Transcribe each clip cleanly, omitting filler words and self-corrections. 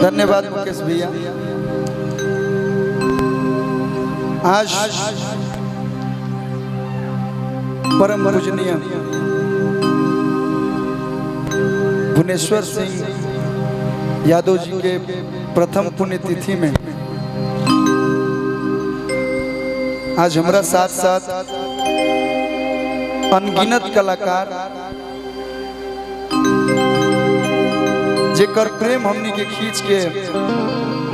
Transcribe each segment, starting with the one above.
धन्यवाद मुकेश भैया। आज परम पूजनीय भुवनेश्वर सिंह यादव जी के प्रथम पुण्यतिथि में आज हमारा साथ साथ अनगिनत कलाकार जेकर प्रेम हमनी के खींच के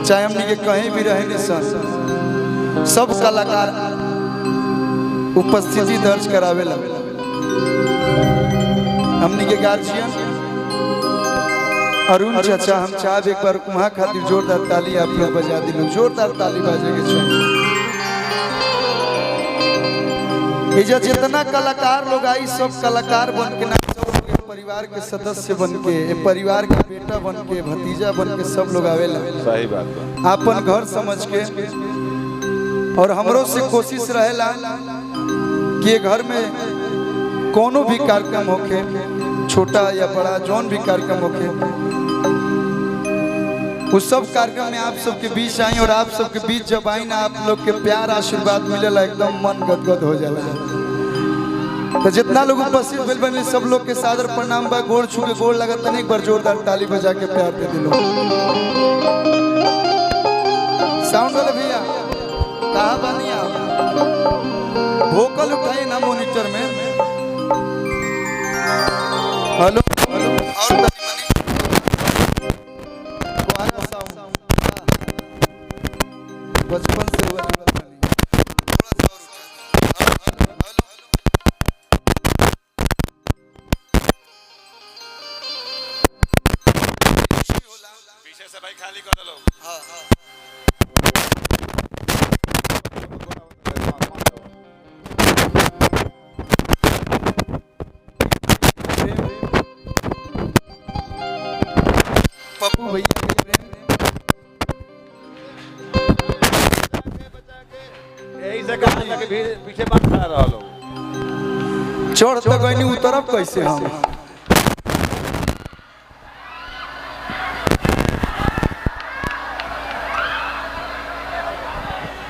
चाहे हमनी के कहीं भी रहे सन सब कलाकार उपस्थिति दर्ज करावेला। हमनी के गार्जियन अरुण चाचा हम चाहे एक बार वहाँ खातिर जोरदार ताली आप लोग बजा दिलो, जोरदार ताली बाजे के चाहिए। जितना कलाकार लोग आई सब कलाकार बन के ना परिवार के सदस्य बन के परिवार के बेटा बन के भतीजा बन के सब लोग आवेला। सही बात है। अपन घर समझ के और हमरों से कोशिश रहेला कि ये घर में कोनो भी कार्यक्रम होके छोटा या बड़ा जौन भी कार्यक्रम होके उस सब कार्यक्रम में आप सबके बीच आई और आप सबके बीच जब आई ना आप लोग के प्यार आशीर्वाद मिलेला एकदम मन गदगद हो जाला। तो जितना लोग उपस्थित भेल बने सब लोग के सादर प्रणाम बा, गोड़ छू के गोड़ लगत तने एक बार जोरदार ताली बजा के प्यार दे दिलो। साउंड वाले भैया कहाँ बानी आप? वोकल उठाइए ना मॉनिटर में। हेलो हेलो और बचपन से हुआ पीछे से भाई खाली कर लो। हाँ हाँ पप्पू भैया यही से कहा कि पीछे मत खड़ा रहो लोग। चढ़ तक गई नहीं उतरब कैसे हम?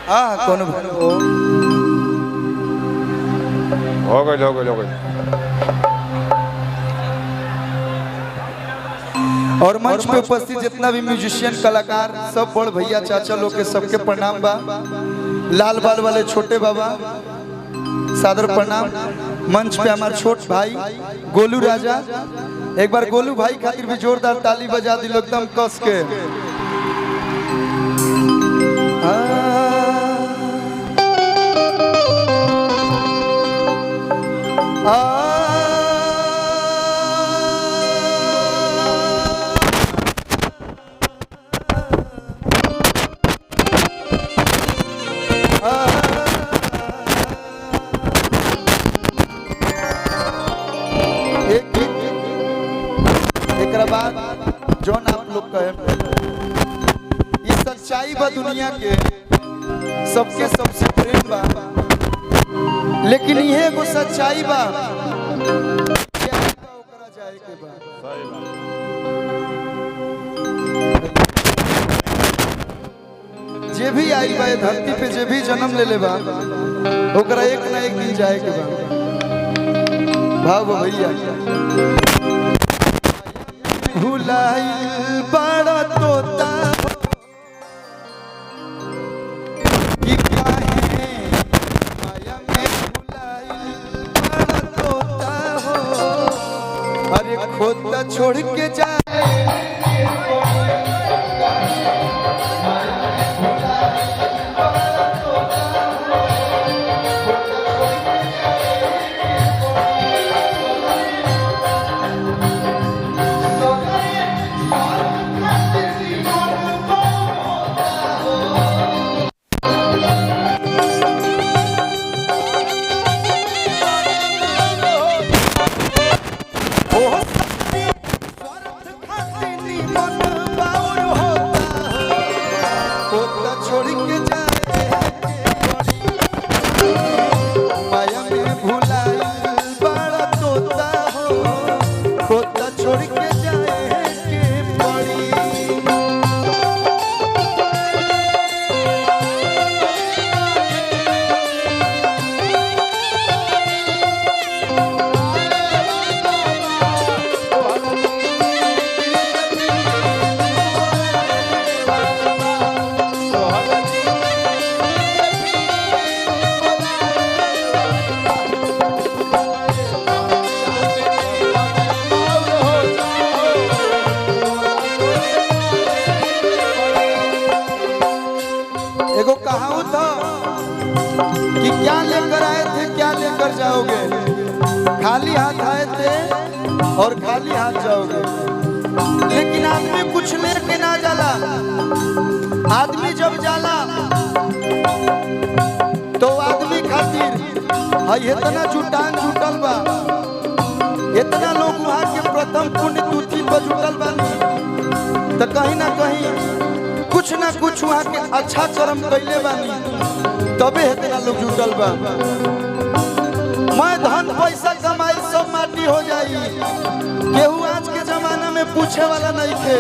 हाँ कौन हो गई। और मंच पे उपस्थित जितना भी म्यूजिशियन कलाकार सब बड़ भैया चाचा लोग के सबके प्रणाम बा। लाल बाल वाले छोटे बाबा सादर प्रणाम। मंच पे हमारे छोट भाई गोलू राजा, एक बार गोलू भाई खातिर भी जोरदार ताली बजा दिलो एकदम कस के। जौन आप लोग कहे ये सच्चाई बा दुनिया के सबके सबसे प्रेम बा, लेकिन ये एगो सच्चाई बा ओकरा जाए के बा। जे भी आई बा धरती पे जे भी जन्म ले ले बा ओकरा एक ना एक दिन जाए के बा। भाव भैया भुलाइल बड़ा तोता कि काहे माया में भुलाइल बड़ा तोता हो। अरे खोता छोड़ के जाए छोड़ के जाए के पड़ी। कहावत था कि क्या लेकर आए थे क्या लेकर जाओगे, खाली हाथ आए थे और खाली हाथ जाओगे। लेकिन आदमी कुछ लेके ना जाला, आदमी जब जाला तो आदमी खातिर इतना जुटान जुटल बा, इतना लोग वहाँ के प्रथम पुण्यतिथि पर जुटल बानी, तो कहीं ना कहीं कुछ ना कुछ वहाँ के अच्छा कर्म कैले बानी, तबे इतना लोग जुटल बा। मैं धन पैसा कमाई सब माटी हो जाई, केहू आज के जमाना में पूछे वाला नहीं थे।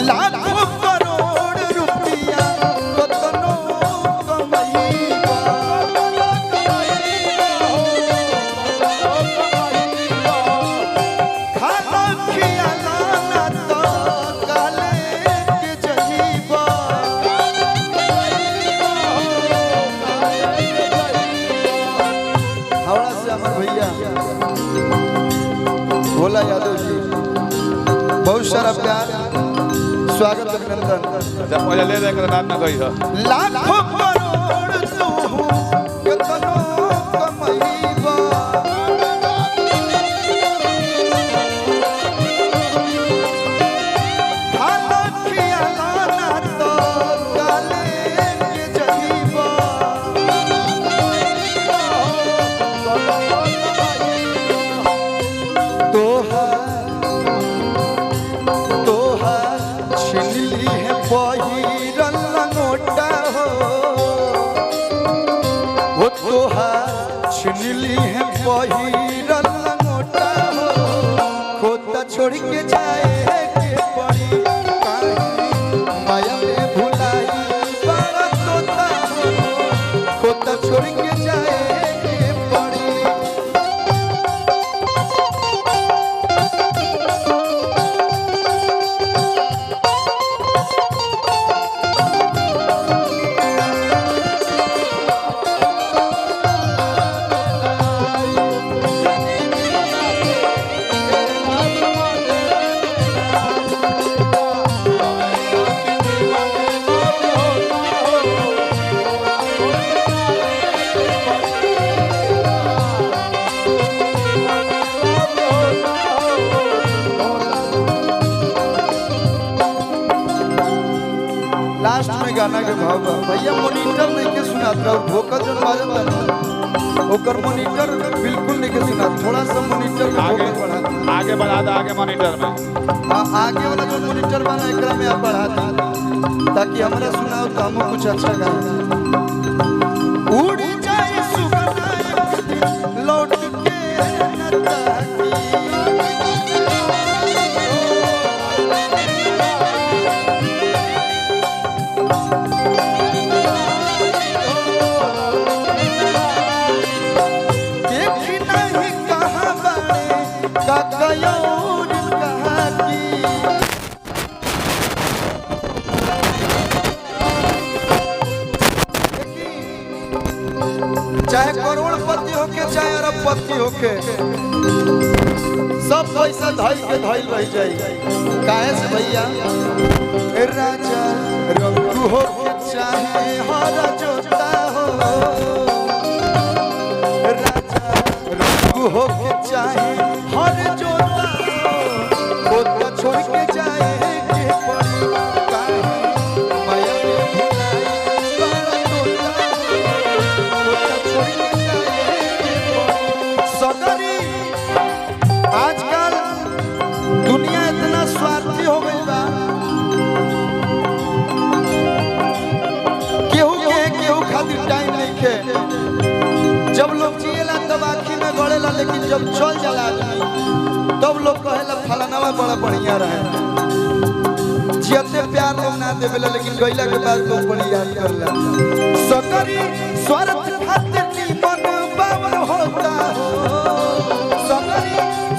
लाखों करोड़ रुपया कतनो कमाईबा, खाना खियाना ना तो काले के जहीबा। हावड़ा से अमर भैया भोला यादव जी, बहुत सारा प्यार, स्वागत अभिनंदन। अच्छा पहले ले जाकर रात में गई हो। लाखों करोड़ तू कतनो कमाईबा, खाना खियाना ना तो काले के जहीबा। तोहार छिनली है पहिरल लंगोटा हो, वो तोहार छिनली है पहिरल लंगोटा हो। खोता छोड़ के जाए के पड़ी, काहे माया में भुलाई बड़ा तोता हो। खोता छोड़ के जाए के पड़ी। लास्ट में गाना के भाव बा भैया, मॉनिटर नहीं के सुनात रहा, भोकल जन बाजत बा ओकर मॉनिटर बिल्कुल नहीं के सुनात। थोड़ा सा मॉनिटर में आगे भोकल बढ़ा, आगे बढ़ा दो, आगे मॉनिटर में। हाँ आगे वाला जो मॉनिटर बना एकरा में आप बढ़ा दी, ताकि हमरा सुनाओ तो हम कुछ अच्छा गाए। उड़ जाए सुगना एक दिन लौट के न ताकी, देखी नहीं कहाँ बाड़े काकयोर कहाँ की। चाहे करोड़पति होके चाहे अरबपति होके, सब पैसा धइल के धइल रह जाई। काहे से भैया, राजा रंगू होके चाहे हर जोता हो, राजा रंगू होके चाहे हर जोता हो। खोता छोड़ के जाए के पड़ी, काहे माया में भुलाई बड़ा तोता हो। खोता छोड़ के जाए के पड़ी। सगरी आजकल दुनिया इतना स्वार्थी हो गई बा, केहू खातिर टाइम नहीं खे। जब लोग जिएला तब आँखी में गड़ेला, लेकिन जब चल जाला आदमी तब लोग कहेला फलानावा बड़ा बढ़िया रहे। जियते प्यार लोग ना देवेला, लेकिन गइला के बाद लोग बड़ी याद करला। सकरी स्वार्थ खातिर निमन बावन होता हो, सकरी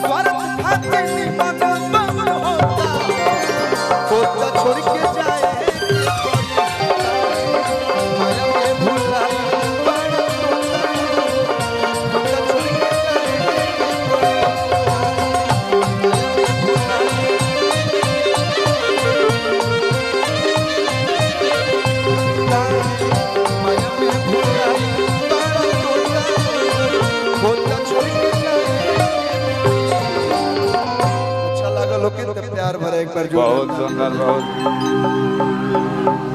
स्वार्थ खातिर निमन बावन होता हो। खोता छोड़ के जाए माया में भुलाई बड़ा तोता हो। खोता छोड़ के जाए माया में भुलाई लोग के तो प्यार भरा एक बार जोर बहुत सुंदर, बहुत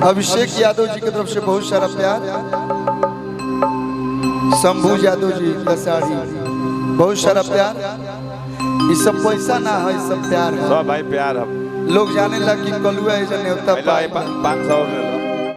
अभिषेक यादव जी की तरफ से बहुत सारा प्यार। शंभू यादव जी लसाड़ी बहुत सारा प्यार। ये सब पैसा ना है, सब प्यार है। सब भाई प्यार हम लोग जाने लग कि कलुआ है जो न्योता पाए 500 में